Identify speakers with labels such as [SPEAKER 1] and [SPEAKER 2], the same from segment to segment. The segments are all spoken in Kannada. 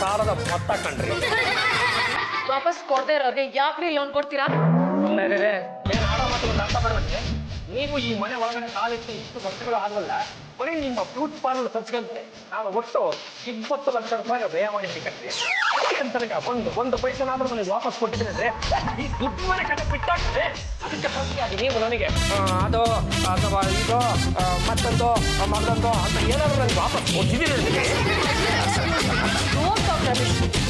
[SPEAKER 1] ಸಾಲದ ಮೊತ್ತ ಕಣ್ರಿ.
[SPEAKER 2] ವಾಪಸ್ ಕೊಡದೆ ಇರೋರಿಗೆ ಯಾಕ್ರಿ ಲೋನ್ ಕೊಡ್ತೀರಾ?
[SPEAKER 1] ಅರ್ಥ ಮಾಡ್ಬೇಕು. ನೀವು ಈ ಮನೆ ಒಳಗಡೆ ಕಾಲಿಟ್ಟು ಇಷ್ಟು ವರ್ಷಗಳು ಆಗಲ್ಲ, ಬರೀ ನಿಮ್ಮ ಬ್ಯೂಟಿ ಪಾರ್ಲರ್ ಖರ್ಚಿಗಂತೆ ನಾನು ಒಟ್ಟು 20 ಲಕ್ಷ ರೂಪಾಯಿ ವ್ಯಯ ಮಾಡಿರ್ಬೇಕಂತೆ. ಒಂದು ಪೈಸನಾದ್ರೂ ನನಗೆ ವಾಪಸ್ ಕೊಟ್ಟಿದ್ದೀನಿ ಅಂದ್ರೆ ಈ ದುಡ್ಡು ಮನೆ ಕಡೆ ಬಿಟ್ಟಾಗ್ತದೆ. ಅದಕ್ಕೆ ಪ್ರತಿಯಾಗಿ ನೀವು ನನಗೆ ಅದು ಅಥವಾ ಇದು ಮತ್ತೊಂದು ಮಗದೊಂದು ಅಂತ ಏನಾದ್ರು ನನಗೆ ವಾಪಸ್ ಕೊಟ್ಟಿದ್ದೀನಿ ನನಗೆ.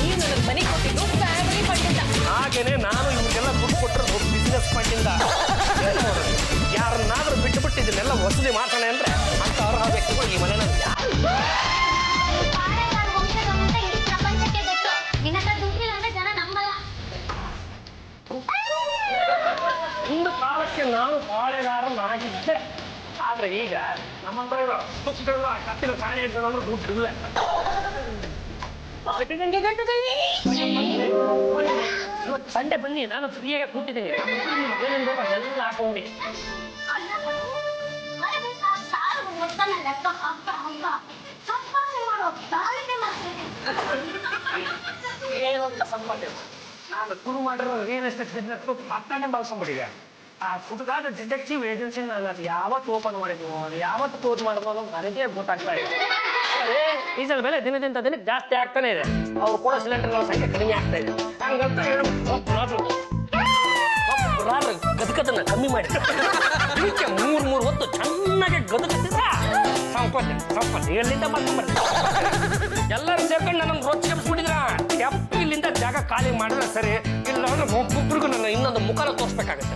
[SPEAKER 2] ನೀವು ನನಗೆ ಮನೆ ಕೊಟ್ಟಿದ್ದು ಫ್ಯಾಮಿಲಿ ಫಂಡಿಂದ.
[SPEAKER 1] ಹಾಗೇನೆ ನಾನು ಇವ್ರಿಗೆಲ್ಲ ದುಡ್ಡು ಕೊಟ್ಟರೆ ದೊಡ್ಡ ಬಿಸ್ನೆಸ್ ಫಂಡಿಂದ. ಯಾರನ್ನಾದ್ರೂ ಬಿಟ್ಟು ಇದನ್ನೆಲ್ಲ ವಸೂಲಿ ಮಾಡ್ತಾನೆ ಅಂದ್ರೆ ಅಂತ ಅರ್ಹ ವ್ಯಕ್ತಿಗಳು ಈ ಮನೆ ನನಗೆ. ಒಂದು ಕಾಲಕ್ಕೆ ನಾನು ಪಾಳೆಗಾರನಾಗಿದ್ದೆ. ಆದ್ರೆ ಈಗ ನಮ್ಮಂತ ಪುಸ್ತಕಗಳು ಕತ್ತಿನ ಕಾಣೆ ಇದ್ದದಂದ್ರೆ ದುಡ್ಡು ಇಲ್ಲ. ಸಂಡೆ ಬನ್ನಿ, ನಾನು ಫ್ರೀಯಾಗಿ ಕೂತಿದ್ದೆ. ಏನೇನು ಬೇಕು ಎಲ್ಲ ಹಾಕೊಂಡಿ. ಏನಂತ ಸಂಪಾದನೆ ನಾನು ಶುರು ಮಾಡಿರೋ ಏನಷ್ಟು ಬಿಸ್ನೆಸ್ ಪಕ್ಕನೆ ಬಳಸ್ಕೊಂಡ್ಬಿಟ್ಟಿದೆ. ಆ ಪುಟ್ಟದಾದ ಡಿಟೆಕ್ಟಿವ್ ಏಜೆನ್ಸಿ ನಾನು ಅದು ಯಾವತ್ತು ಓಪನ್ ಮಾಡಿದ್ವು, ಯಾವತ್ತು ಕ್ಲೋಸ್ ಮಾಡಿದ್ವು ನನಗೆ ಗೊತ್ತಾಗ್ತಾ ಇದೆ. ಡೀಸೆಲ್ ಬೆಲೆ ದಿನದಿಂದ ದಿನಕ್ಕೆ ಜಾಸ್ತಿ ಆಗ್ತಾನೆ ಇದೆ. ಅವ್ರು ಕೊಡೋ ಸಿಲಿಂಡರ್ಗಳ ಸಂಖ್ಯೆ ಕಡಿಮೆ ಆಗ್ತಾ ಇದೆ. ಹಂಗಂತ ಗದಗದನ್ನ ಕಮ್ಮಿ ಮಾಡಿ ಇದಕ್ಕೆ 3 ಹೊತ್ತು ಚೆನ್ನಾಗಿ ಗದಗತ್ತಿದ್ರ ಸಂಪತ್ತೆ ಎಲ್ಲಿಂದ ಮಾಡ್ಕೊಂಡ್ಬರ್ತೀವಿ. ಎಲ್ಲರೂ ಸೇರ್ಕೊಂಡು ನನ್ನ ರೊಚ್ಚಿಬಿಟ್ಟಿದ್ರ ಎಪ್ಪು ಇಲ್ಲಿಂದ ಜಾಗ ಖಾಲಿ ಮಾಡಿದ್ರೆ ಸರಿ, ಇಲ್ಲ ಅಂದ್ರೆ ಒಬ್ಬೊಬ್ರಿಗೂ ನನ್ನ ಇನ್ನೊಂದು ಮುಖನ ತೋರಿಸ್ಬೇಕಾಗತ್ತೆ.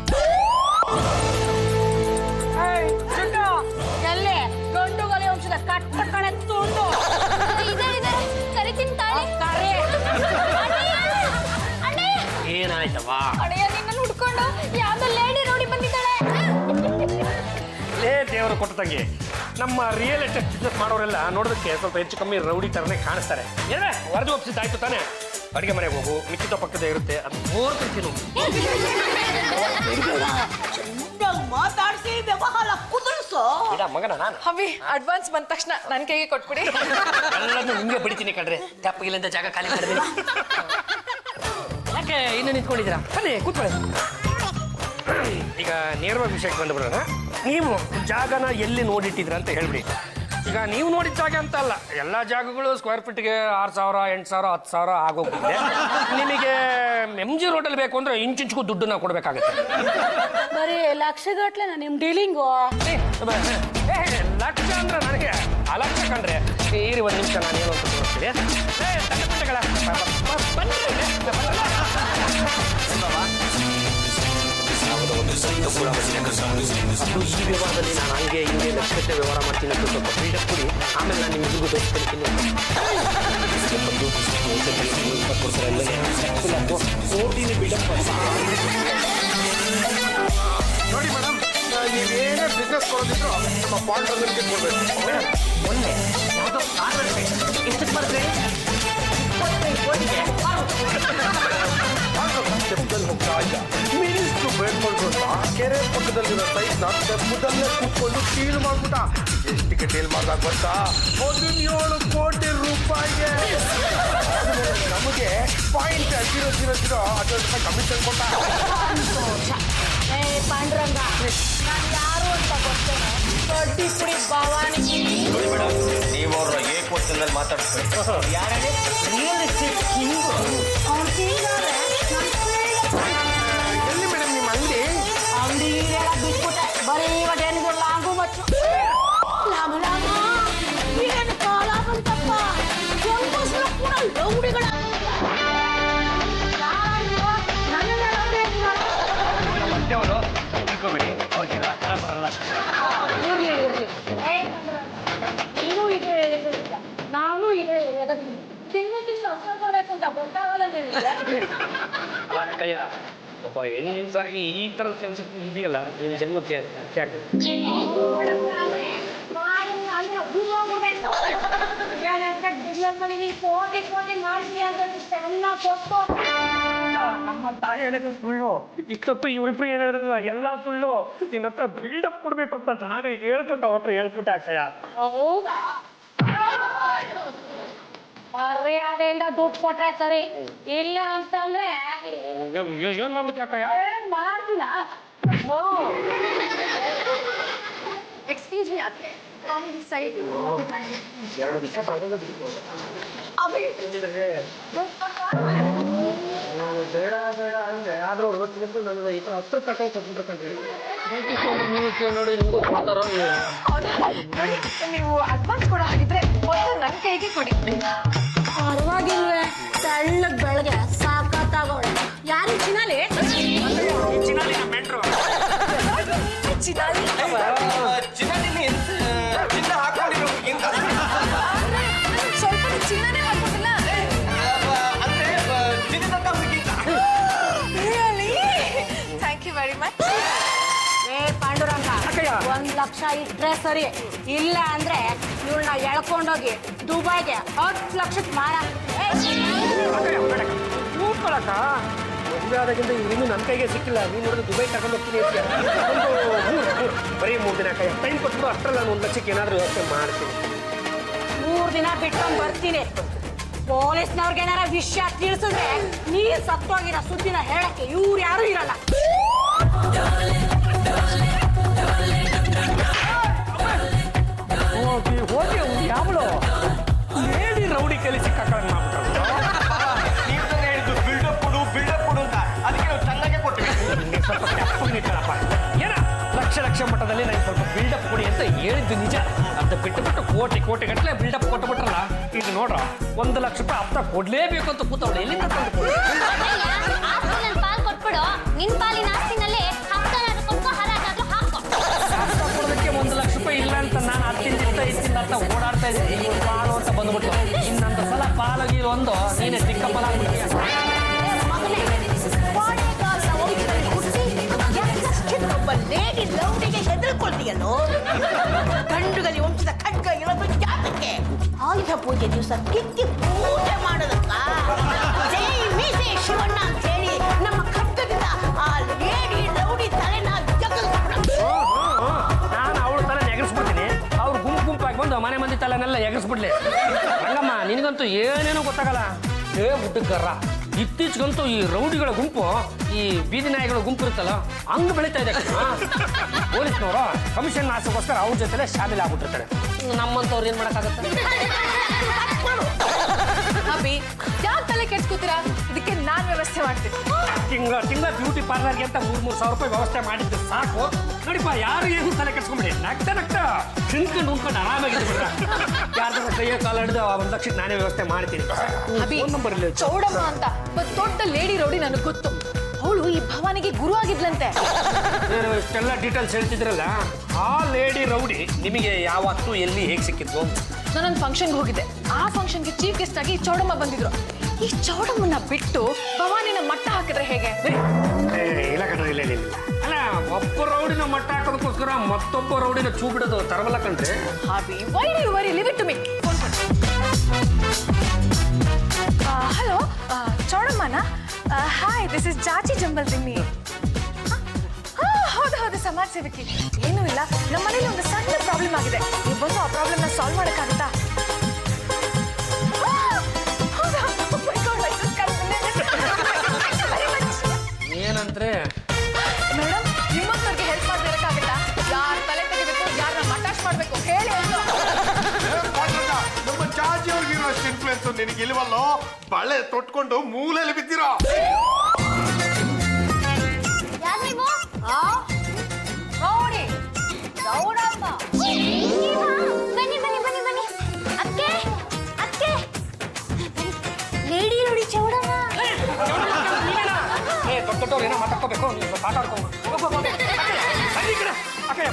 [SPEAKER 2] ಎಲ್ಲಿ ಗಂಡುಗಲಿ ವಂಶದ ಕಟ್ಟ ಕಡೆ ತುಂಡು
[SPEAKER 1] ಏನಾಯ್ತವಾ?
[SPEAKER 2] ಅಡೆಯ ನಿನ್ನ ಹುಡ್ಕೊಂಡು ಯಾವ್ದೋ ಲೇಡಿ ನೋಡಿ ಬಂದಿದ್ದಾಳೆ.
[SPEAKER 1] ಲೇ ದೇವರು ಕೊಟ್ಟ ತಂಗಿ, ನಮ್ಮ ರಿಯಲ್ ಎಸ್ಟೇಟ್ ಬಿಸ್ನೆಸ್ ಮಾಡೋರೆಲ್ಲ ನೋಡೋದಕ್ಕೆ ಸ್ವಲ್ಪ ಹೆಚ್ಚು ಕಮ್ಮಿ ರೌಡಿ ತರನೇ ಕಾಣಿಸ್ತಾರೆ. ಏನೇ ವರದಿ ಒಪ್ಪಿಸಿದ್ದಾಯ್ತು ತಾನೆ, ಅಡಿಗೆ ಮನೆಗೆ ಹೋಗು, ಮಿಕ್ಕಿದ ಪಕ್ಕದ ಇರುತ್ತೆ, ಅದು ನೋಡ್ತಿರ್ತೀನಿ.
[SPEAKER 2] ಮಾತಾಡಿಸಿ ವ್ಯವಹಾರ ಕುದುರಿಸೋ
[SPEAKER 1] ಮಗನ ನಾನು
[SPEAKER 2] ಹವಿ ಅಡ್ವಾನ್ಸ್ ಬಂದ ತಕ್ಷಣ ನನ್ನ ಕೈಗೆ ಕೊಟ್ಬಿಡಿ.
[SPEAKER 1] ಎಲ್ಲರನ್ನು ಹಿಂಗೆ ಬಿಡ್ತೀನಿ ಕಣ್ರಿ, ತಪ್ಪಿಗಿಲ್ಲಿಂದ ಜಾಗ ಖಾಲಿ ಮಾಡಿದ್ದೀನಿ. ಯಾಕೆ ಇನ್ನು ನಿಂತ್ಕೊಂಡಿದ್ದೀರಾ? ಬನ್ನಿ ಕೂತ್ಕೊಳ್ಳಿ. ಈಗ ನೇರವಾಗಿ ವಿಷಯಕ್ಕೆ ಬಂದುಬಿಡೋಣ. ನೀವು ಜಾಗನ ಎಲ್ಲಿ ನೋಡಿಟ್ಟಿದ್ರ ಅಂತ ಹೇಳ್ಬಿಡಿ. ಈಗ ನೀವು ನೋಡಿದ ಜಾಗ ಅಂತ ಅಲ್ಲ, ಎಲ್ಲ ಜಾಗಗಳು ಸ್ಕ್ವೇರ್ ಫೀಟ್ಗೆ 6,000, 8,000, 10,000 ಆಗೋಗ್ತಿದೆ. ನಿಮಗೆ MG ರೋಡಲ್ಲಿ ಬೇಕು ಅಂದ್ರೆ ಇಂಚಿಂಚಿಗೂ ದುಡ್ಡನ್ನ ಕೊಡ್ಬೇಕಾಗತ್ತೆ.
[SPEAKER 2] ಬರೀ ಲಕ್ಷಗಟ್ಲೆ ನಿಮ್ಮ ಡೀಲಿಂಗು.
[SPEAKER 1] ಲಕ್ಷ ಅಂದ್ರೆ ನನಗೆ ಅಲಕ್ಷ ಕಂಡ್ರೆ. ಇರಿ ಒಂದು ನಿಮಿಷ, ನಾನು ಏನು ಅಂತ ತೋರಿಸ್ತೀನಿ. ಅದು ಈ ವ್ಯವಹಾರದಲ್ಲಿ ನಾನು ಹಂಗೆ ಹಿಂಗೆ ಲಕ್ಷತೆ ವ್ಯವಹಾರ ಮಾಡ್ತೀನಿ ಅಂತ ಸ್ವಲ್ಪ ಫ್ರೀಡಮ್ ಕೊಡಿ, ಆಮೇಲೆ ನಾನು ನಿಮ್ಮಿಗೂ ತೋರಿಸ್ಕೊಳ್ತೀನಿ.
[SPEAKER 3] ನೋಡಿ ಮೇಡಮ್, ನೀವೇನೇ ಬಿಸ್ನೆಸ್ ಕೊಡೋದಿದ್ರು ನಮ್ಮ ಪಾರ್ಟ್ನರ್ಗೆ ಕೊಡಬೇಕು.
[SPEAKER 1] ಮೊನ್ನೆ ಯಾವುದೋ ಎಷ್ಟಕ್ಕೆ ಬರ್ತದೆ? 25 ಕೋಟಿಗೆ
[SPEAKER 3] ಮಿನಿಸ್ಟ್ರು ಬೇಡ್ಕೊಂಡು ಕೆರೆ ಪಕ್ಕದಲ್ಲಿರೋ ಸೈಟ್ನ ತೆಪ್ಪದಲ್ಲೇ ಕೂತ್ಕೊಂಡು ಡೀಲ್ ಮಾಡ್ಬಿಟ್ಟ. ಎಷ್ಟಕ್ಕೆ ಡೀಲ್ ಮಾಡ್ದಾಗ ಗೊತ್ತಾ? 17 ಕೋಟಿ ರೂಪಾಯಿಗೆ. ನಮಗೆ .000 ರೂಪಾಯಿ ಕಮಿಷನ್ ಕೊಟ್ಟ.
[SPEAKER 2] ಪಾಂಡುರಂಗ, ನಾನು ಯಾರು ಅಂತ ಗೊತ್ತೇನೆ? ಕಡ್ಡಿ ಪುಡಿ ಭವಾನಿ.
[SPEAKER 4] ನೋಡಿ ಮೇಡಮ್, ನೀವು ಅವ್ರ ಏಕವಚನದಲ್ಲಿ ಮಾತಾಡ್ಬೇಕು.
[SPEAKER 1] ಯಾರೇ ರಿಯಲ್ ಎಸ್ಟೇಟ್ ಕಿಂಗು.
[SPEAKER 2] ಅವ್ನು ಕಿಂಗಾದ್ರೆ
[SPEAKER 3] ಎಲ್ಲಿ ಮೇಡಮ್ ನಿಮ್ಮ ಅಂಗಡಿ?
[SPEAKER 2] ಅಂಗಡಿಗೆಲ್ಲ ಬಿಟ್ಬಿಟ್ಟೆ. ಬರೀ ಇವತ್ತೇನಿದ್ರು ಲಾಂಗು ಮಚ್ಚು. ಲಾಮ ಲಾಮ ಏನು ಕಾಲ ಬಂತಪ್ಪ. ಕೆಂಪಸ್ಲ ಕೂಡ ಲೌಡಿಗಳ
[SPEAKER 1] ಮತ್ತವರು ತಿಳ್ಕೊಬೇಡಿ, ಅವ್ರಿಗೆಲ್ಲ ಥರ ಬರಲ್ಲ.
[SPEAKER 2] ಇರ್ಲಿ ನೀನು ಇದೆ ನಾನು ಇದೆ ತಿಂಗಳಿಂದ ಹೊಸಬೇಕು ಅಂತ ಗೊತ್ತಾಗಲ್ಲ.
[SPEAKER 1] ಕೈಯ ಒಬ್ಬ ಹೆಣ್ಣಿಂದಾಗಿ ಈ ಥರದ ಕೆಲಸ ಇದೆಯಲ್ಲ, ನಿಮ್ಮ ಜನ್ಮಕ್ಕೆ ನಮ್ಮ ತಾಯಿ ಹೇಳಿದ್ರೆ ಸುಳ್ಳು, ಇಷ್ಟೊತ್ತು ಇವರಿಬ್ರು ಏನು ಹೇಳಿದ್ರಲ್ಲ ಎಲ್ಲ ಸುಳ್ಳು. ನಿನ್ನ ಹತ್ರ ಬಿಲ್ಡಪ್ ಕೊಡ್ಬೇಕು ಅಂತ ನಾನೇ ಹೇಳ್ಕೊಂಡು ಅವ್ರ ಹತ್ರ ಹೇಳ್ಬಿಟ್ಟೆ ಅಕ್ಕಯ್ಯ.
[SPEAKER 2] ಮರ್ಯಾದೆಯಿಂದ ದುಡ್ಡು ಕೊಟ್ರೆ ಸರಿ, ಇಲ್ಲ ಅಂತಂದ್ರೆ
[SPEAKER 1] ಏನ್ ಮಾಡ್ಬಿಟ್ಟು ಅಕ್ಕಯ್ಯ?
[SPEAKER 2] ಮಾಡ್ತೀನ. ಎಕ್ಸ್ಕ್ಯೂಸ್ ಮೀ ಅತ್ತೆ, ಸೈಡ್.
[SPEAKER 1] ಎರಡು ದಿವಸ ಬೇಡ ಬೇಡ ಅಂದ್ರೆ ಆದ್ರೂ ಅವ್ರು ಗೊತ್ತಿದ್ದು ನನ್ನ ಈ ಥರ 10 ಕಟ್ಟಾಗಿ ಕೊಟ್ಬಿಟ್ರೆ ನೀವು ನೋಡಿ ನಿಮ್ಗೂ ಕೊಡ್ತಾರೋ
[SPEAKER 2] ನೀವು ಅಡ್ವಾನ್ಸ್ ಕೊಡೋ ಹಾಗಿದ್ರೆ ಒಂದು ನನ್ನ ಕೈಗೆ ಕೊಡಿ. ಪರವಾಗಿಲ್ವೇ, ತೆಳ್ಳಗ್ ಬೆಳಗ್ಗೆ ಸಾಕಾಗೋಳೆ. ಯಾರು ಚಿನಾಲಿ?
[SPEAKER 1] ಚಿನ್ನಾಲಿ ನಮ್ಮ ಮೆಂಟ್ರು.
[SPEAKER 2] ಚಿನಾಲಿ
[SPEAKER 4] ಚಿನ್ನ ಹಾಕೊಂಡಿರೋ
[SPEAKER 2] ಸ್ವಲ್ಪ ಚಿನ್ನನೇ ಮಾಡ್ಕೊಟ್ಟಿಲ್ಲ.
[SPEAKER 4] ಅಂದ್ರೆ ಚಿನ್ನದಂತ ಹುಡುಗಿಂತ.
[SPEAKER 2] Thank you very much. ಏ ಪಾಂಡುರಂಗ, 1 ಲಕ್ಷ ಇಟ್ರೆ ಸರಿ, ಇಲ್ಲ ಅಂದ್ರೆ ಇವಳನ್ನ ಎಳ್ಕೊಂಡೋಗಿ ದುಬೈಗೆ 10 ಲಕ್ಷಕ್ಕೆ ಮಾರ.
[SPEAKER 1] ಕೂತ್ಕೊಳಕ್ಕ ಮದುವೆ ಆದಾಗಿಂದ ಇನ್ನೂ ನನ್ನ ಕೈಗೆ ಸಿಕ್ಕಿಲ್ಲ. ನೀನು ನೋಡಿದ್ರೆ ದುಬೈ ಕರ್ಕೊಂಡು ಹೋಗ್ತೀನಿ ಅಂತ ಬರೀ 3 ದಿನ ಕೈ ಟೈಮ್ ಕೊಟ್ಟರು ಅಷ್ಟರಲ್ಲಿ ನಾನು 1 ಲಕ್ಷಕ್ಕೆ ಏನಾದರೂ ವ್ಯವಸ್ಥೆ ಮಾಡ್ತೀನಿ.
[SPEAKER 2] 3 ದಿನ ಬಿಟ್ಕೊಂಡು ಬರ್ತೀನಿ. ಪೊಲೀಸ್ನವ್ರಿಗೆ ಏನಾರ ವಿಷಯ ತಿಳಿಸಿದ್ರೆ ನೀರು ಸತ್ತೋಗಿರೋ ಸುದ್ದಿನ ಹೇಳಕ್ಕೆ ಇವ್ರು ಯಾರು ಇರಲ್ಲ.
[SPEAKER 1] ಹೋಗಿ ಯಾವಳು ಹೇಳಿ ರೌಡಿ ಕಲಿ ಸಿಕ್ಕಾಕಂಗ್ ಮಾಡ್ಬಿಟ್ರು.
[SPEAKER 4] ನೀವು ಹೇಳಿದ್ದು ಬಿಲ್ಡಪ್ ಕೊಡು ಅಂತ, ಅದಕ್ಕೆ ನಾವು ಚೆನ್ನಾಗೆ ಕೊಟ್ಟಿವಿ.
[SPEAKER 1] ಸ್ವಲ್ಪ ಕೆಪ್ಪಗಿಟ್ಟಳಪ್ಪ. ಏನ ಲಕ್ಷ ಮಟ್ಟದಲ್ಲಿ ನಂಗೆ ಸ್ವಲ್ಪ ಬಿಲ್ಡಪ್ ಕೊಡಿ ಅಂತ ಹೇಳಿದ್ದು ನಿಜ. ಅಂತ ಬಿಟ್ಟು ಕೋಟಿ ಗಟ್ಟಲೆ ಬಿಲ್ಡಪ್ ಕೊಟ್ಟುಬಿಟ್ರಲ್ಲ. ಈಗ ನೋಡ್ರ 1 ಲಕ್ಷ ರೂಪಾಯಿ ಹಪ್ತ ಕೊಡ್ಲೇಬೇಕು ಅಂತ ಕೂತವಳು. ಎಲ್ಲಿಂದ ತಂದು
[SPEAKER 5] ಪಾಲ್ ಕೊಟ್ಬಿಡು, ನಿನ್ ಪಾಲಿನ ಆಸ್ತಿನಲ್ಲಿ ಹಕ್ಕನಾದ್ರೂ ಕೊಡ್ಕೋ, ಹರಾಜಾದ್ರೂ ಹಾಕೋ.
[SPEAKER 1] ಕೊಡೋದಕ್ಕೆ 1 ಲಕ್ಷ ರೂಪಾಯಿ ಇಲ್ಲ ಅಂತ ನಾನು ಹತ್ತಿಂದ ಅಂತ ಓಡಾಡ್ತಾ ಇದ್ದೀನಿ. ಇವ್ರು ಪಾಲು ಅಂತ ಬಂದ್ಬಿಟ್ಟು ಇನ್ನೊಂದು ಸಲ ಪಾಲಗಿ ಒಂದು ನೀನೇ ಸಿಕ್ಕಪ್ಪಲ ಆಗ್ಬಿಡ್ತೀಯ.
[SPEAKER 6] ಲೇಡಿ ಲೌಡಿಗೆ ಹೆದರ್ಕೊಳ್ತೀಯಲ್ಲೋ. ಗಂಡುಗಲಿ ವಂಶದ ಖಡ್ಗ ಇರೋದು ಜಾತಕ್ಕೆ. ಆಯುಧ ಪೂಜೆ ದಿವಸ ಕಿತ್ತಿ ಪೂಜೆ ಮಾಡೋದಕ್ಕ. ಜೈ ಮೀಸೆ ಶಿವಣ್ಣ ಅಂತ ಹೇಳಿ ನಮ್ಮ ಖಡ್ಗದಿಂದ ಆ ಲೇಡಿ ಲೌಡಿ ತಲೆನ
[SPEAKER 1] ನಾನು ಅವಳ ತಲೆ ಎಗರಿಸ್ಬಿಡ್ತೀನಿ. ಅವ್ರು ಗುಂಪಾಗಿ ಬಂದು ಮನೆ ಮಂದಿ ತಲೆನೆಲ್ಲ ಎಗರಿಸ್ಬಿಡ್ಲಿ. ರಂಗಮ್ಮ, ನಿನಗಂತೂ ಏನೇನೋ ಗೊತ್ತಾಗಲ್ಲ. ಹುಟ್ಟುಗರ್ರ ಇತ್ತೀಚೆಗಂತೂ ಈ ರೌಡಿಗಳ ಗುಂಪು, ಈ ಬೀದಿ ನಾಯಿಗಳ ಗುಂಪು ಇರುತ್ತಲ್ಲ, ಹಂಗೆ ಬೆಳೀತಾ ಇದೆ. ಪೊಲೀಸ್ನವರು ಕಮಿಷನ್ ಆಸೆಗೋಸ್ಕರ ಅವ್ರ ಜೊತೆ ಶಾಮಿಲ್ ಆಗ್ಬಿಟ್ಟಿರ್ತಾರೆ. ನಮ್ಮಂತವ್ರು ಏನ್ ಮಾಡಕ್ಕಾಗತ್ತೆ?
[SPEAKER 2] ಅಭಿ, ಯಾಕೆ ತಲೆ ಕೆಡ್ಸ್ಕೊತೀರಾ? ಇದಕ್ಕೆ ನಾನ್ ವ್ಯವಸ್ಥೆ ಮಾಡ್ತೀನಿ.
[SPEAKER 1] ತಿಂಗಳ ಬ್ಯೂಟಿ ಪಾರ್ಲರ್ಗೆ ಅಂತ 3,000 ರೂಪಾಯಿ ವ್ಯವಸ್ಥೆ ಮಾಡಿದ್ದು ಸಾಕು. ನೋಡಿಪ್ಪ, ಯಾರು ಏನು ತಲೆ ಕೆಡ್ಸ್ಕೊಂಬಿಡಿ. ನಗ್ತಾ ತಿನ್ಕೊಂಡು ಉಣ್ಕೊಂಡು ಆರಾಮಾಗಿದ್ದ ಯಾರ್ದಾರ ಕೈಯ ಕಾಲ ಹಿಡಿದು 1 ಲಕ್ಷಕ್ಕೆ ನಾನೇ ವ್ಯವಸ್ಥೆ ಮಾಡ್ತೀನಿ. ಫೋನ್ ನಂಬರ್ ಇಲ್ಲ.
[SPEAKER 2] ಚೌಡಮ್ಮ ಅಂತ ಒಬ್ಬ ದೊಡ್ಡ ಲೇಡಿ ರೌಡಿ ನನಗೆ ಗೊತ್ತು. ಅವಳು ಈ ಭವಾನಿಗೆ ಗುರು ಆಗಿದ್ಲಂತೆ.
[SPEAKER 1] ಇಷ್ಟೆಲ್ಲ ಡೀಟೇಲ್ಸ್ ಹೇಳ್ತಿದ್ರಲ್ಲ, ಆ ಲೇಡಿ ರೌಡಿ ನಿಮಗೆ ಯಾವತ್ತೂ ಎಲ್ಲಿ ಹೇಗೆ ಸಿಕ್ಕಿದ್ವು?
[SPEAKER 2] ನಾನೊಂದು ಫಂಕ್ಷನ್ಗೆ ಹೋಗಿದ್ದೆ. ಆ ಫಂಕ್ಷನ್ಗೆ ಚೀಫ್ ಗೆಸ್ಟ್ ಆಗಿ ಚೌಡಮ್ಮ ಬಂದಿದ್ರು. ಈ ಚೌಡಮ್ಮನ ಬಿಟ್ಟು ಭವಾನಿನ ಮಟ್ಟ ಹಾಕಿದ್ರೆ ಹೇಗೆ?
[SPEAKER 1] ಇಲ್ಲ ಕಣ್ರಿ, ಇಲ್ಲ ಅಲ್ಲ, ಒಬ್ಬ ರೌಡಿನ ಮಟ್ಟ ಹಾಕೋದಕ್ಕೋಸ್ಕರ ಮತ್ತೊಬ್ಬ ರೌಡಿನ ಚೂ ಬಿಡೋದು ತರವಲ್ಲ ಕಣ್ರಿ.
[SPEAKER 2] Abhi, why do you worry? Leave it to me. Hello, ಚೌಡಮ್ಮನ? ಹಾಯ್, ದಿಸ್ ಇಸ್ ಜಾಚಿ ಜಂಬಲ್ ದಿನ್ನಿ. ಹೌದು, ಸಮಾಜ ಸೇವಕಿ. ಏನೂ ಇಲ್ಲ, ನಮ್ಮ ಮನೇಲಿ ಒಂದು ಸಣ್ಣ ಪ್ರಾಬ್ಲಮ್ ಆಗಿದೆ. ನೀವು ಬಂದು ಆ ಪ್ರಾಬ್ಲಮ್ನ ಸಾಲ್ವ್ ಮಾಡೋಕ್ಕಾಗುತ್ತಾ?
[SPEAKER 1] ಏನಂದ್ರೆ
[SPEAKER 2] ಮೇಡಮ್, ನಿಮ್ಮಂತವ್ರಿಗೆ ಹೆಲ್ಪ್ ಮಾಡ್ಬೇಕಾಗುತ್ತಾ? ಯಾರ ತಲೆ ತೆಗಿಬೇಕು, ಯಾರನ್ನ ಮಟಾಶ್ ಮಾಡ್ಬೇಕು ಹೇಳಿ.
[SPEAKER 3] ನಮ್ಮ ಚಾಚಿ ಅವ್ರಿಗಿರೋ ಅಷ್ಟು ಇನ್ಫ್ಲುಯೆನ್ಸ್ ನಿನಗೆ ಇಲ್ವಲ್ಲೋ. ಬಳೆ ತೊಟ್ಕೊಂಡು ಮೂಲೆಯಲ್ಲಿ ಬಿದ್ದಿರೋ.
[SPEAKER 5] ಯಾರು ನೀವು?
[SPEAKER 2] ನೋಡಿ, ಚೌಡಮ್ಮ.
[SPEAKER 5] ಬನ್ನಿ ಅಕ್ಕೆ ಲೇಡಿ ನೋಡಿ ಚೌಡಮ್ಮ.
[SPEAKER 1] ದೊಡ್ಡವ್ರು ಏನೋ ಮಾತಾಡ್ಕೋಬೇಕು, ನೀವು ಮಾತಾಡ್ಕೊಂಡು ಅಕ್ಕಯ್ಯ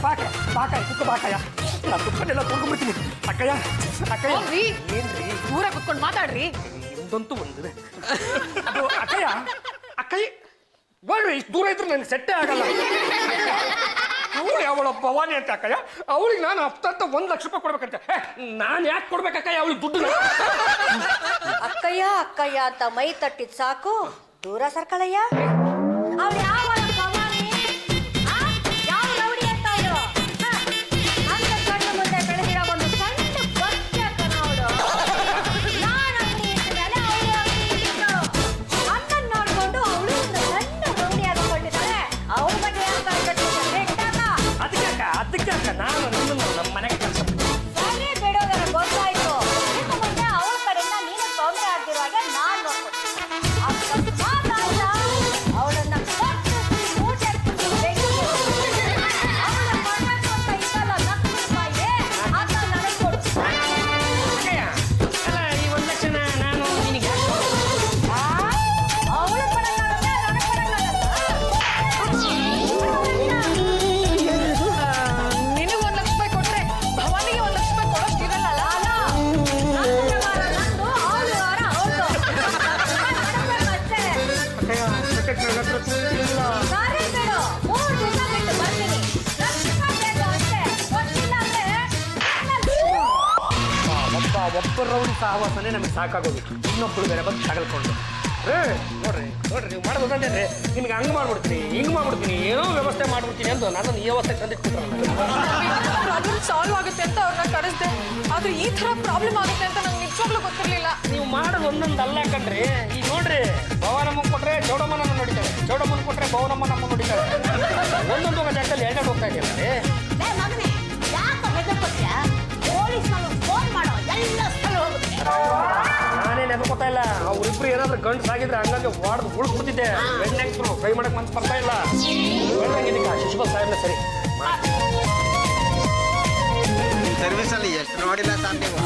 [SPEAKER 1] ಬಾಕಾಯ ಕುಕ್ಕ ಬಾಕಾಯ ನಾ ಕುಕ್ಕನ್ನೆಲ್ಲ ತೊಳ್ಕೊಂಡ್ಬಿಡ್ತೀನಿ. ಅಕ್ಕಯ್ಯ
[SPEAKER 2] ಹೋಗ್ರಿ.
[SPEAKER 1] ಏನ್ರಿ
[SPEAKER 2] ದೂರ ಕುತ್ಕೊಂಡು ಮಾತಾಡ್ರಿ.
[SPEAKER 1] ನಿಮ್ದಂತೂ ಒಂದಿದೆ. ಅದು ಅಕ್ಕಯ್ಯ ಬೇಡ್ರಿ, ಇಷ್ಟು ದೂರ ಇದ್ರೆ ನನಗೆ ಸೆಟ್ಟೇ ಆಗಲ್ಲ. ಅವಳು ಅವಳ ಭವಾನಿ ಅಂತ ಅಕ್ಕಯ್ಯ, ಅವಳಿಗೆ ನಾನು ಹತ್ತಂತ 1 ಲಕ್ಷ ರೂಪಾಯಿ ಕೊಡ್ಬೇಕಂತೆ. ನಾನು ಯಾಕೆ ಕೊಡ್ಬೇಕಕ್ಕಯ್ಯ ಅವಳಿಗೆ ದುಡ್ಡು?
[SPEAKER 6] ಅಕ್ಕಯ್ಯ ಅಂತ ಮೈ ತಟ್ಟಿದ್ ಸಾಕು, ದೂರ ಸರ್ಕಳಯ್ಯ. ಅವ್ಳು ಯಾವ ಭವಾನಿ? ಯಾವ ರೌಡಿ ಅಂತ ಅವಳು? ನನ್ನ ಕಣ್ಣು ಮುಂದೆ ಬೆಳೆದಿರೋ ಒಂದು ಸಣ್ಣ ಬಚ್ಚ ಕಣ ಅವಳು. ನಾನು
[SPEAKER 2] ಸಾರಿ ಬೇಡು 3 ದಿವಸ ಬಿಟ್ಟು ಬರ್ತೀನಿ ರಕ್ಷಣೆ ಬೇಕು ಅಷ್ಟೇ ಗೊತ್ತಿಲ್ಲ ಅಂದ್ರೆ
[SPEAKER 1] ಒಬ್ಬ ರೌಡಿ ಸಹವಾಸನೆ ನಮಗೆ ಸಾಕಾಗೋಗಿತ್ತು. ಇನ್ನೊಬ್ಬರು ಬೇರೆ ಬಂದು ತಗಲ್ಕೊಂಡು ನೋಡ್ರಿ ನೀವು ಮಾಡೋದಂತೇನ್ರಿ, ನಿಮ್ಗೆ ಹಂಗೆ ಮಾಡ್ಬಿಡ್ತೀನಿ ಹಿಂಗೆ ಮಾಡ್ಬಿಡ್ತೀನಿ ಏನೋ ವ್ಯವಸ್ಥೆ ಮಾಡ್ಬಿಡ್ತೀನಿ ಅಂತ ನನ್ನನ್ನು ಈ ವ್ಯವಸ್ಥೆ ತಂದಿಟ್ಬಿಟ್ರಲ್ಲ.
[SPEAKER 7] ಪ್ರಾಬ್ಲಮ್ ಸಾಲ್ವ್ ಆಗುತ್ತೆ ಅಂತ ಅವ್ರನ್ನ ಕರೆಸ್ದೆ, ಆದ್ರೆ ಈ ತರ ಪ್ರಾಬ್ಲಮ್ ಆಗುತ್ತೆ ಅಂತ ನಂಗೆ ನಿಜವಾಗ್ಲೂ ಗೊತ್ತಿರ್ಲಿಲ್ಲ.
[SPEAKER 1] ನೀವು ಮಾಡೋದು ಒಂದೊಂದು ಅಲ್ಲ ಕಣ್ರಿ. ಈಗ ನೋಡ್ರಿ, ಭವನಮ್ಮ ಕೊಟ್ರೆ ಚೌಡಮ್ಮನ ನೋಡಿತಾರೆ, ಚೌಡಮ್ಮನ ಕೊಟ್ರೆ ಭವನಮ್ಮನಮ್ಮ ನೋಡಿತಾರೆ. ಒಂದೊಂದು ಜಾಗದಲ್ಲಿ ಎರಡೆರಡು ಹೋಗ್ತಾ ಇದೆಯಲ್ಲ.
[SPEAKER 6] ಮಗನೇ ಯಾಕೆ ಹೆದರ್ಕೊತೀಯ? ಪೊಲೀಸ್ನವ್ರು ಫೋನ್ ಮಾಡೋ ಎಲ್ಲ ಸ್ಥಳ ಹೋಗುತ್ತೆ.
[SPEAKER 1] ನಾನೇನು ಎದ್ಕೋತಾ ಇಲ್ಲ. ಅವ್ರಿಬ್ರು ಏನಾದ್ರೂ ಗಂಟು ಆಗಿದ್ರೆ ಹಂಗಾಗಿ ವಾಡ್ದು ಉಳ್ಕೊತಿದ್ದೆ. ಬೆಣ್ಣೆಂಕ್ರು ಕೈ ಮಾಡಕ್ ಮನ್ಸು ಬರ್ತಾ ಇಲ್ಲ. ಬೆಳ್ಳಂಗಿದಕ್ಕೆ ಶಿಶುಪಾಲ್ ಸಾಹೇಬ್ನ ಸರಿ
[SPEAKER 8] ಸರ್ವಿಸ್ ಅಲ್ಲಿ ಎಷ್ಟು ನೋಡಿಲ್ಲ ಸರ್ ನೀವು.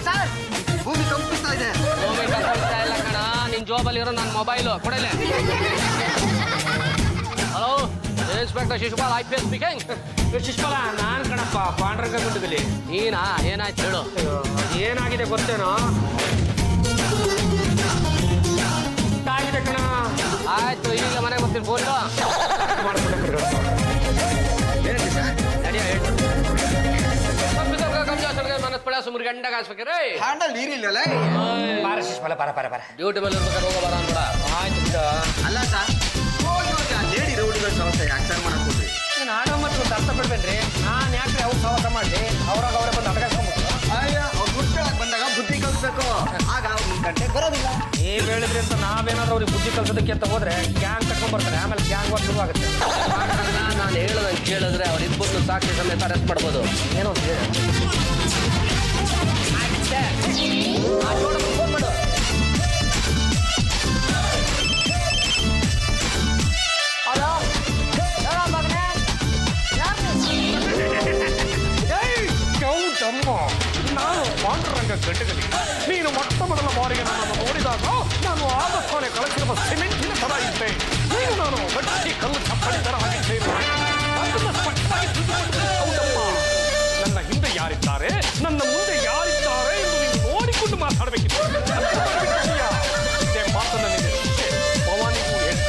[SPEAKER 8] ಸರ್ ಭೂಮಿ ಕಂಪಿಸ್ತಾ ಇದೆ.
[SPEAKER 9] ಇಲ್ಲ ಕಣ, ನಿನ್ ಜೋಬಲ್ಲಿ ಇರೋ ನನ್ನ ಮೊಬೈಲು ಕೊಡಲೆ. Hello, inspector Shishupal IPS speaking.
[SPEAKER 1] Shishupala, ನಾನ್ ಕಣಪ್ಪ ಪಾಂಡ್ರಂಗ ಗುಡ್ಡದಲ್ಲಿ.
[SPEAKER 9] ನೀನಾ? ಏನಾಯ್ತು ಹೇಳು.
[SPEAKER 1] ಏನಾಗಿದೆ ಗೊತ್ತೇನೋ? ಆಗಿದೆ ಕಣ.
[SPEAKER 9] ಆಯ್ತು, ಈಗ ಮನೆಗೆ ಬರ್ತೀನಿ. ಫೋನ್ ಮನಸ್ ಪಡ ಸುಮ್ರಿ ಗಂಡಗ ಹಾಸ್ಬೇಕ್ರಿ.
[SPEAKER 8] ಹ್ಯಾಂಡಲ್ ನೀರಿಲ್ಲಲ್ಲ.
[SPEAKER 1] ಬಾರ ಶಿಶುಪಾಲ, ಬಾರ
[SPEAKER 9] ಡ್ಯೂಟಿ ಮೇಲೆ ಇರ್ಬೇಕಾದ್ರೆ ಹೋಗೋ ಬರ ಅನ್ಬೇಡ.
[SPEAKER 1] ಆಯ್ತು.
[SPEAKER 8] ಅಲ್ಲ ಸರ್, ಲೇಡಿ ರೌಡಿಗಳ ಸಮಸ್ಯೆ ಯಾಕೆ ಸರ್ ಮಾಡಕ್ ಹೋಗ್ರಿ?
[SPEAKER 1] ನಾನು ಆಡೋ ಮತ್ತು ಒಂದು ಅರ್ಥ ಬಿಡ್ಬೇಡ್ರಿ. ನಾನು ಯಾಕೆ ಅವ್ರು ಸವಾಸ ಮಾಡಿ ಅವ್ರಾಗ ಅವರೇ ಬಂದು ಅಡಗಾಡ್ಕೊಂಡ್ಬಿಟ್ಟು.
[SPEAKER 8] ಅಯ್ಯ, ಅವ್ರು ಗುಡ್ಡೊಳಗೆ ಬಂದಾಗ ಬುದ್ಧಿ ಕಲಿಸ್ಬೇಕು. ಆಗ ಅವ್ರು ನಿಮ್ಮ ಗಂಟೆ ಬರೋದಿಲ್ಲ.
[SPEAKER 1] ನೀವು ಹೇಳಿದ್ರಿ ಅಂತ ನಾವೇನಾದ್ರೂ ಅವ್ರಿಗೆ ಬುದ್ಧಿ ಕಲ್ಸೋದಕ್ಕೆ ಅಂತ ಹೋದ್ರೆ ಗ್ಯಾಂಗ್ ಕಟ್ಕೊಂಡ್ಬರ್ತಾರೆ. ಆಮೇಲೆ ಗ್ಯಾಂಗ್ ವರ್ಕ್ ಶುರು ಆಗುತ್ತೆ.
[SPEAKER 9] ನಾನು ಹೇಳೋದಂಗೆ ಕೇಳಿದ್ರೆ ಅವ್ರಿಬ್ಬರು ಸಾಕ್ಷಿ ಸಮೇತ ಅರೆಸ್ಟ್ ಮಾಡ್ಬೋದು.
[SPEAKER 1] ಏನೋ ಅಂತ ಹೇಳಿ ಫೋನ್ ಮಾಡು.
[SPEAKER 2] ಹಲೋ ಹೇಳೋ ಮಗನೇ,
[SPEAKER 1] ನಾನು ಪಾಂಡುರಂಗ ಗಡ್ಡಗಲಿ. ನೀನು ಮೊಟ್ಟ ಮೊದಲ ಬಾರಿಗೆ ನನ್ನನ್ನು ನೋಡಿದಾಗ ನಾನು ಆದಷ್ಟೇ ಕಳಚಿರುವ ಸಿಮೆಂಟಿನ ಥರ ಇದ್ದೆ. ನೀನು ನಾನು ಗಟ್ಟಿ ಕಲ್ಲು ಚಪ್ಪಡಿ ಥರ ಆಗಿದ್ದೇನೆ. ಅದನ್ನು ಸ್ಪಷ್ಟವಾಗಿ ತಿಳಿದುಕೊಂಡಿದ್ದೆ ಹೌದಮ್ಮ. ನನ್ನ ಹಿಂದೆ ಯಾರಿದ್ದಾರೆ, ನನ್ನ ಮುಂದೆ ಯಾರಿದ್ದಾರೆ ಎಂದು ನೀನು ನೋಡಿಕೊಂಡು ಮಾತಾಡಬೇಕಿತ್ತು. ಇದೇ ಮಾತನ್ನು ನೀನು ಭವಾನಿಗೂ ಹೇಳಿ.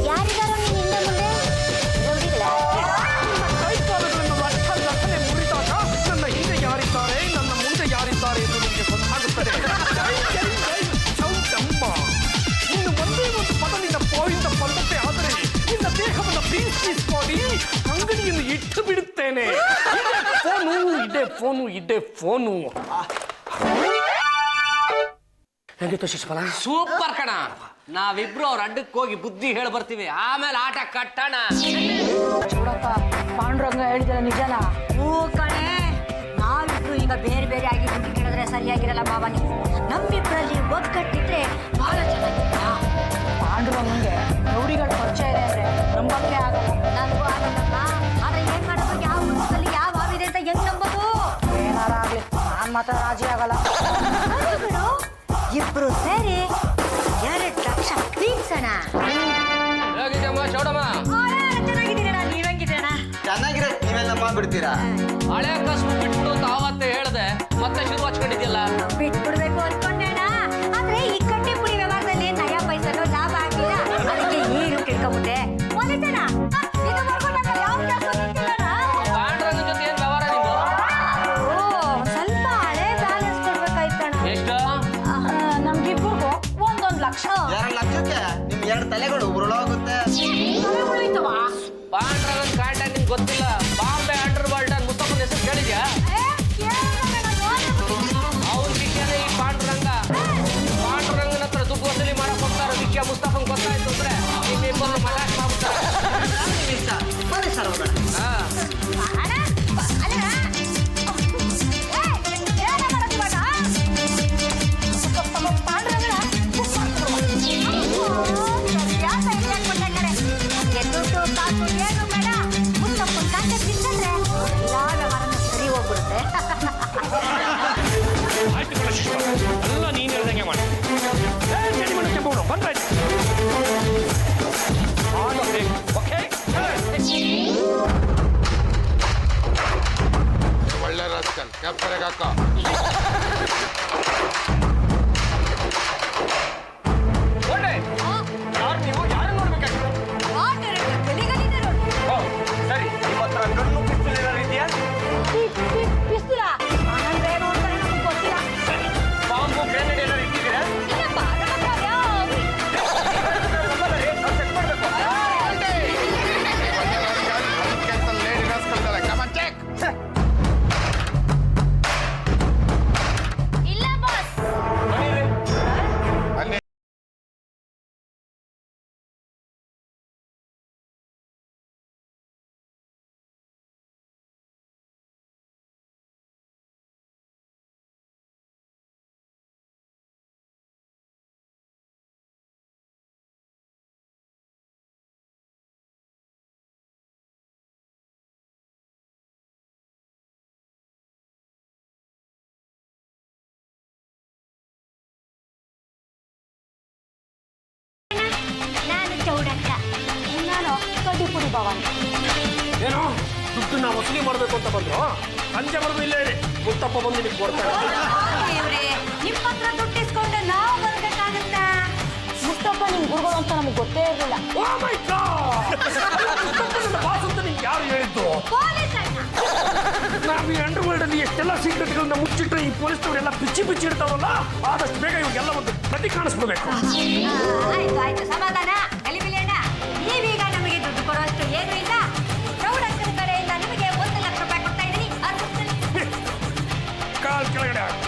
[SPEAKER 5] ಯಾರಿದಾರೋ ನಿನ್ ಹಿಂದೆ ಮುಂದೆ ರೌಡಿಗಳ?
[SPEAKER 1] ಕೈಕಾಲುಗಳನ್ನು ಲಕ್ಷಣೆ ಮುರಿದಾಗ ನನ್ನ ಹಿಂದೆ ಯಾರಿದ್ದಾರೆ, ನನ್ನ ಮುಂದೆ ಯಾರಿದ್ದಾರೆ ಎಂದು ನಿಮಗೆ ಗೊತ್ತಾಗುತ್ತದೆ. ಚೌಡಮ್ಮ, ನೀನು ಒಂದೇ ಒಂದು ಪದ ನಿನ್ನ ಬಾಯಿಂದ ಬಂದದ್ದೇ ಆದರೆ ನಿನ್ನ ದೇಹವನ್ನು ಪೀಸ್ ಮಾಡಿ ಅಂಗಡಿಯನ್ನು ಇಟ್ಟು ಬಿಡುತ್ತೇನೆ. ಇದೇ ಫೋನು. ಹೇಗಿತ್ತು ಶಿಶುಪಾಲ?
[SPEAKER 9] ಸೂಪರ್ ಕಣ. ನಾವಿಬ್ರು ಅವ್ರ ಅಡ್ಡಕ್ಕೆ ಹೋಗಿ ಬುದ್ಧಿ ಹೇಳಿ ಬರ್ತೀವಿ, ಆಮೇಲೆ ಆಟ ಕಟ್ಟಣ.
[SPEAKER 2] ನೋಡಪ್ಪ, ಪಾಂಡುರಂಗ ಹೇಳಿದ್ರೆ ನಿಜನಾ? ಹೂ ಕಣೆ, ನಾವಿಬ್ರು ಈಗ ಬೇರೆ ಬೇರೆ ಆಗಿ ದುಡ್ಡು ಕೇಳಿದ್ರೆ ಸರಿಯಾಗಿರಲ್ಲ ಬಾಬಾ. ನೀವು ನಮ್ಮಿಬ್ಬರಲ್ಲಿ ಒಗ್ಗಟ್ಟಿದ್ರೆ ಬಹಳ ಚೆನ್ನಾಗಿತ್ತ. ಪಾಂಡುರಂಗಂಗೆ ರೌಡಿಗಳ ಪರಿಚಯ ಇದೆ ಅಂದ್ರೆ ನಂಬಕ್ಕೆ ಆಗಲ್ಲ.
[SPEAKER 5] ನನಗೂ ಆಗಲ್ಲಪ್ಪ. ಆದ್ರೆ ಏನ್ ಮಾಡೋದು? ಯಾವ ಹುಡುಗಲ್ಲಿ ಯಾವ ಆವಿದೆ ಅಂತ ಹೆಂಗ್ ನಂಬೋದು?
[SPEAKER 2] ಏನಾರ ಆಗ್ಲಿ, ನಾನ್ ಮಾತ್ರ ರಾಜಿ ಆಗಲ್ಲ.
[SPEAKER 5] ಅದು ಬಿಡು, ಇಬ್ರು ಸೇರಿ 2 ಲಕ್ಷ ಫೀಕ್ಸಣ.
[SPEAKER 9] ಹೇಗಿದ್ಯಮ್ಮ ಚೌಡಮ್ಮ?
[SPEAKER 2] ಚೆನ್ನಾಗಿದ್ದೀರಣ, ನೀವೆಂಗಿದ್ದೀರಣ?
[SPEAKER 8] ಚೆನ್ನಾಗಿರೋ ನೀವೆಲ್ಲ ಮಾಡ್ಬಿಡ್ತೀರಾ?
[SPEAKER 9] ಹಳೆ ಕಸ್ಬು ಬಿಟ್ಟು ತಾವತ್ತೆ ಹೇಳ್ದೆ ಮತ್ತೆ ಶುರು ಹಚ್ಕೊಂಡಿದ್ಯಲ್ಲ.
[SPEAKER 5] ಬಿಟ್ಬಿಡ್ಬೇಕು ಅನ್ಕೊಂಡೇಣ. ಆದ್ರೆ ಈ ಕಟ್ಟಿ ಪುಡಿ ವ್ಯವಹಾರದಲ್ಲಿ ನಯಾ ಪೈಸನು ಲಾಭ ಆಗಿಲ್ಲ. ಅದಕ್ಕೆ ಈಗಲೂ ಕಿಡ್ಕೊಂಬಿಟ್ಟೆ. ಒಂದೇ ಜನ ಇದು ಮಾಡ್ಕೊಂಡಾಗ ಯಾವ ಕೆಲಸ ನಿಂತಿಲ್ಲಣ್ಣ.
[SPEAKER 9] ಪಾಂಡ್ರಂಗನ ಜೊತೆ ಏನ್ ವ್ಯವಹಾರ ನಿಂದು?
[SPEAKER 5] ಸ್ವಲ್ಪ ಹಳೆ ಬ್ಯಾಲೆನ್ಸ್ ಕೊಡ್ಬೇಕಾಯ್ತಣ್ಣ.
[SPEAKER 9] ಎಷ್ಟು?
[SPEAKER 2] ನಮ್ಗಿಬ್ಬರಿಗೂ 1 ಲಕ್ಷ.
[SPEAKER 8] 2 ಲಕ್ಷಕ್ಕೆ ನಿಮ್ 2 ತಲೆಗಳು ಉರುಳೋಗುತ್ತೆ.
[SPEAKER 2] ಉಳಿತವ?
[SPEAKER 9] ಪಾಂಡ್ರಂಗನ ಕಾಂಟ್ಯಾಕ್ಟ್ ನಿಂಗೆ ಗೊತ್ತಿಲ್ಲ. ಬಾಂಬೆ ಅಂಡರ್ ವರ್ಲ್ಡ್ ಅಂತ ಮುತ್ತಪ್ಪನ ಹೆಸರು ಕೇಳಿದ್ಯಾ? ಅವ್ರ ವಿಷಯನೇ ಈ ಪಾಂಡುರಂಗ. ಪಾಂಡುರಂಗನ ಹತ್ರ ದುಡ್ಡು ವಸೂಲಿ ಮಾಡಕ್ ಹೋಗ್ತಾರ ವಿಷಯ ಮುಸ್ತಫನ್ ಗೊತ್ತಾಯ್ತು ಅಂದ್ರೆ ನಿಮ್ಮಿಬ್ಬರು ಮಲಾಕ್ ಮಾಡ್ತಾರೆ.
[SPEAKER 8] ಬನ್ನಿ ಸರ್ ಹೋಗೋಣ.
[SPEAKER 5] ಸರಿ ಹೋಗ್ಬಿಡುತ್ತೆ.
[SPEAKER 1] ಆಯ್ತು ಕಣ ಶಿಶುಪಾಲ, ಎಲ್ಲ ನೀನು ಹೇಳ್ದಂಗೆ ಮಾಡಿ. ಚಳಿ ಮಾಡೋಕ್ಕೆ ಬೋಡು ಬಂದಾಯ್ತು. ಓಕೆ,
[SPEAKER 3] ಒಳ್ಳೆ ರಾಸ್ಕಲ್ ಕ್ಯಾಪ್ಚರ್ ಹಾಕ.
[SPEAKER 2] ಕಡ್ಡಿ ಪುಡಿ ಭವಾನಿ.
[SPEAKER 1] ಏನೋ ದುಡ್ಡನ್ನ ವಸೂಲಿ ಮಾಡ್ಬೇಕು ಅಂತ ಬಂದ್ರು, ಸಂಜೆವರೆಗೂ ಇಲ್ಲೇ ಇರಿ, ಮುತ್ತಪ್ಪ ಬಂದು ನಿಮಗೆ ಕೊಡ್ತಾರೆ.
[SPEAKER 5] ದೇವ್ರೆ, ನಿಮ್ಮ ಹತ್ರ ದುಡ್ಡು ಇಸ್ಕೊಂಡು ನಾವು ಬರ್ಬೇಕಾಗತ್ತಾ?
[SPEAKER 2] ಮುಸ್ತಪ್ಪ ನಿಮ್ ಗುರುಗಳು ಅಂತ ನಮ್ಗೆ ಗೊತ್ತೇ ಇರಲಿಲ್ಲ.
[SPEAKER 1] ಓ ಮೈ ಗಾಡ್! ಮುತ್ತಪ್ಪನ ಬಾಸ್ ಅಂತ ನಿಮ್ಗೆ ಯಾರು ಹೇಳಿದ್ದು?
[SPEAKER 5] ಪೊಲೀಸ್ ಅಣ್ಣ.
[SPEAKER 1] ನಾವು ಈ ಅಂಡರ್ ವರ್ಲ್ಡ್ ಅಲ್ಲಿ ಎಷ್ಟೆಲ್ಲ ಸೀಕ್ರೆಟ್ಗಳನ್ನ ಮುಚ್ಚಿಟ್ರೆ ಈ ಪೊಲೀಸ್ನವರೆಲ್ಲ ಬಿಚ್ಚಿ ಇಡ್ತಾವಲ್ಲ, ಆದಷ್ಟು ಬೇಗ ಇವಾಗೆಲ್ಲ ಒಂದು ಪ್ರತಿ ಕಾಣಿಸ್ಬಿಡ್ಬೇಕು.
[SPEAKER 5] ಆಯ್ತು ಸಮಾಧಾನ. ಗಲಿಬಿಲಿ ಅಣ್ಣ, ನೀವೀಗ ನಮಗೆ ದುಡ್ಡು ಕೊಡುವಷ್ಟು ಏನೂ ಇಲ್ಲ. ಪ್ರೌಢ ಅಂಕದ ಕಡೆಯಿಂದ ನಿಮಗೆ 1 ಲಕ್ಷ ರೂಪಾಯಿ ಕೊಡ್ತಾ ಇದ್ದೀನಿ.
[SPEAKER 1] ಕಾಲ್ ಕೆಳಗಡೆ ಹಾಕು.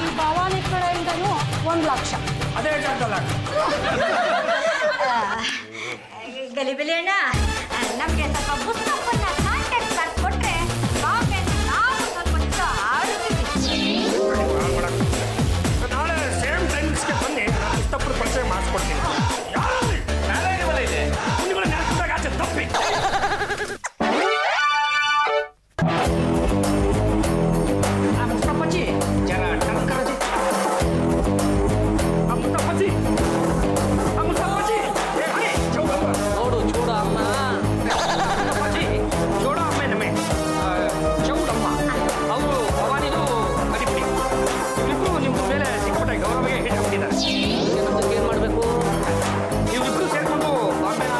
[SPEAKER 2] ಈ ಭವಾನಿ ಕಡೆಯಿಂದನೂ 1 ಲಕ್ಷ.
[SPEAKER 1] ಅದೇ ಜಾಗದಲ್ಲ.
[SPEAKER 5] ಗಲಿಬಿಲಿ ಅಣ್ಣ, ನಮಗೆ ಸ್ವಲ್ಪ ಮುಸ್ತಪ್ಪನ್ನ ಕಾಂಟ್ಯಾಕ್ಟ್ ಕಾರ್ಡ್ ಕೊಟ್ರೆ ನಾವು ಸ್ವಲ್ಪ ದಿವಸ ಆಡ್ತೀವಿ.
[SPEAKER 1] ನಾಳೆ ಸೇಮ್ ಟೈಮ್ಸ್ಗೆ ಬನ್ನಿ, ನಾನು ಮುತ್ತಪ್ಪನ ಪರಿಚಯ ಮಾಡಿಸ್ಕೊಡ್ತೀನಿ. ಯಾರು ಇದೆ ನಿಮ್ಮನ್ನ ನೆನಪಿದಾಗ ಆಚೆ ತಪ್ಪಿ. ಮುಸ್ತಪ್ಪಜ್ಜಿ ಜರ ಟಕ್ಕರಜಿ. ಮುಸ್ತಪ್ಪಜ್ಜಿ, ಮುಸ್ತಪ್ಪಜ್ಜಿ,
[SPEAKER 9] ನೋಡು ಚೂಡಮ್ಮ.
[SPEAKER 1] ಮುಸ್ತಪ್ಪಜ್ಜಿ ಚೋಡ ಅಮ್ಮ ನಮ್ಮೆ ಚೌಡಮ್ಮ, ಅವರು ಭವಾನಿದು ಅಡಿಪಿಡಿ. ಇಬ್ಬರು ನಿಮ್ಮ ಮೇಲೆ ಸಿಕ್ಕಾಪಟ್ಟೆ ಗೌರವಗೆ ಹಿಡಿದಿದ್ದಾರೆ.
[SPEAKER 9] ನಮ್ದಕ್ಕೆ ಏನ್ ಮಾಡ್ಬೇಕು?
[SPEAKER 1] ಇವರಿಬ್ರು ಸೇರ್ಕೊಂಡು ಬಾಂಬೆನ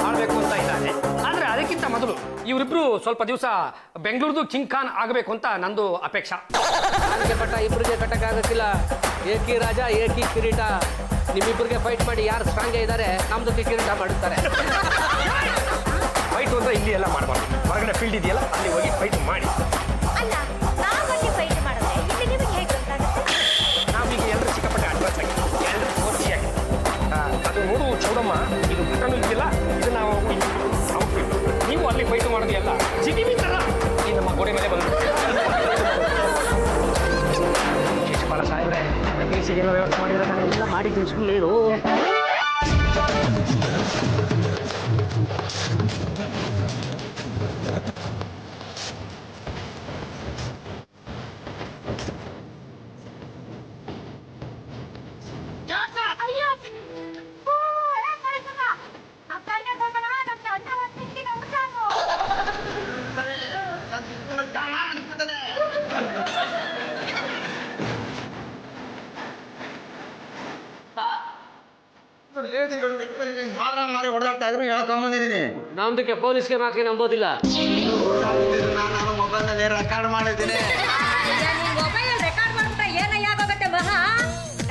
[SPEAKER 1] ಆಳ್ಬೇಕು ಅಂತ ಇದ್ದಾರೆ. ಆದ್ರೆ ಅದಕ್ಕಿಂತ ಮೊದಲು ಇವರಿಬ್ರು ಸ್ವಲ್ಪ ದಿವಸ ಬೆಂಗಳೂರ್ದು ಕಿಂಗ್ ಖಾನ್ ಆಗಬೇಕು ಅಂತ ನಂದು ಅಪೇಕ್ಷೆ.
[SPEAKER 9] ನನಗೆ ಪಟ್ಟ ಇಬ್ಬರಿಗೆ ಕಟ್ಟಕ್ಕಾಗಕ್ಕಿಲ್ಲ. ಏಕಿ ರಾಜ ಏಕಿ ಕಿರೀಟ. ನಿಮ್ಮಿಬ್ಬರಿಗೆ ಫೈಟ್ ಮಾಡಿ ಯಾರು ಸ್ಟ್ರಾಂಗ್ ಇದ್ದಾರೆ ನಮ್ದಕ್ಕೆ ಕಿರೀಟ ಮಾಡುತ್ತಾರೆ.
[SPEAKER 1] ಫೈಟ್ ಅಂದ್ರೆ ಇಲ್ಲಿ ಎಲ್ಲ ಮಾಡಬಾರ್ದು, ಹೊರಗಡೆ ಫೀಲ್ಡ್ ಇದೆಯಲ್ಲ ಅಲ್ಲಿ ಹೋಗಿ ಫೈಟ್ ಮಾಡಿ.
[SPEAKER 5] ಅಲ್ಲ, ನಾವಲ್ಲಿ ಫೈಟ್ ಮಾಡಿದ್ರೆ ಇಲ್ಲಿ ನಿಮಗೆ ಹೇಗೆ ಗೊತ್ತಾಗುತ್ತೆ?
[SPEAKER 1] ನಾವೀಗ ಎಲ್ಲರೂ ಸಿಕ್ಕಾಪಟ್ಟೆ ಅಡ್ವಾನ್ಸ್ ಆಗಿದೆ, ಎಲ್ಲರೂ ಕೋಚಿಯಾಗಿ. ಅದು ನೋಡು ಚೌಡಮ್ಮ, ಇದು ಬಿಟ್ಟನು ಇದೆಯಲ್ಲ, ಇದು ನಾವು ನೀವು ಅಲ್ಲಿ ಫೈಟ್ ಮಾಡೋದು ಎಲ್ಲ ಸಿಟಿ ಬಿತ್ತಲ್ಲ ಈ ನಮ್ಮ ಗೋಡೆ ಮೇಲೆ ಬಂದು ಶಿಶುಪಾಲ ಸಾಹೇಬ್ರೆ, ಪೀಸಿಗೆಲ್ಲ ವ್ಯವಸ್ಥೆ ಮಾಡಿದ್ರೆ ನಾನು ಎಲ್ಲ ಮಾಡಿದ್ದೀನಿ, ಸುಮ್ಮನೆ ಇದು.
[SPEAKER 8] ಹೊಡೆದಾಡ್ತಾ ಇದ್ರು ಹೇಳ್ಕೊಂಬಂದಿದ್ದೀನಿ.
[SPEAKER 9] ನಮ್ದಕ್ಕೆ ಪೊಲೀಸ್ಗೆ ಮಾತ್ರ ನಂಬೋದಿಲ್ಲ.
[SPEAKER 8] ನಾನು ಮೊಬೈಲ್ನಲ್ಲಿ ರೆಕಾರ್ಡ್ ಮಾಡಿದ್ದೀನಿ.
[SPEAKER 5] ಮೊಬೈಲ್ ರೆಕಾರ್ಡ್ ಮಾಡ್ಬಿಟ್ರೆ ಏನಯ್ಯ ಆಗೋಗತ್ತೆ ಮಹಾ?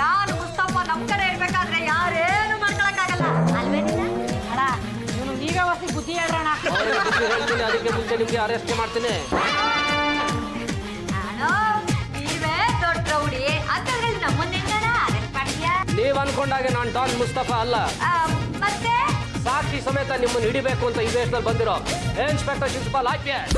[SPEAKER 5] ನಾನು ಮುಸ್ತಫ ನಮ್ ಕಡೆ ಇರ್ಬೇಕಾದ್ರೆ ಯಾರೇನು ಮಾಡ್ಕೊಳಕ್ಕಾಗಲ್ಲ ಅಲ್ವೇನಿಲ್ಲ?
[SPEAKER 2] ಅಣ್ಣ ಇವನು ನೀವೇ ಹೊಸಿ ಬುದ್ಧಿ ಹೇಳ್ರಣ.
[SPEAKER 9] ಅವ್ರಿಗೆ ಬುದ್ಧಿ ಹೇಳ್ತೀನಿ, ಅದಕ್ಕೆ ಮುಂಚೆ ನಿಮ್ಗೆ ಅರೆಸ್ಟ್ ಮಾಡ್ತೀನಿ.
[SPEAKER 5] ನಾನು ನೀವೇ ದೊಡ್ಡ ರೌಡಿ ಅಂತಂದ್ರೆ ನಮ್ಮನ್ನೆಲ್ಲ ಅರೆಸ್ಟ್ ಮಾಡಿದ್ಯಾ?
[SPEAKER 9] ನೀವ್ ಅನ್ಕೊಂಡಾಗೆ ನಾನು ಡಾನ್ ಮುಸ್ತಫಾ ಅಲ್ಲ.
[SPEAKER 5] ಮತ್ತೆ
[SPEAKER 9] ಸಾಕ್ಷಿ ಸಮೇತ ನಿಮ್ಮನ್ನು ಹಿಡಿಬೇಕು ಅಂತ ಈ ದೇಶದಲ್ಲಿ ಬಂದಿರೋ ಇನ್ಸ್ಪೆಕ್ಟರ್ ಶಿಶುಪಾಲ್ IPS.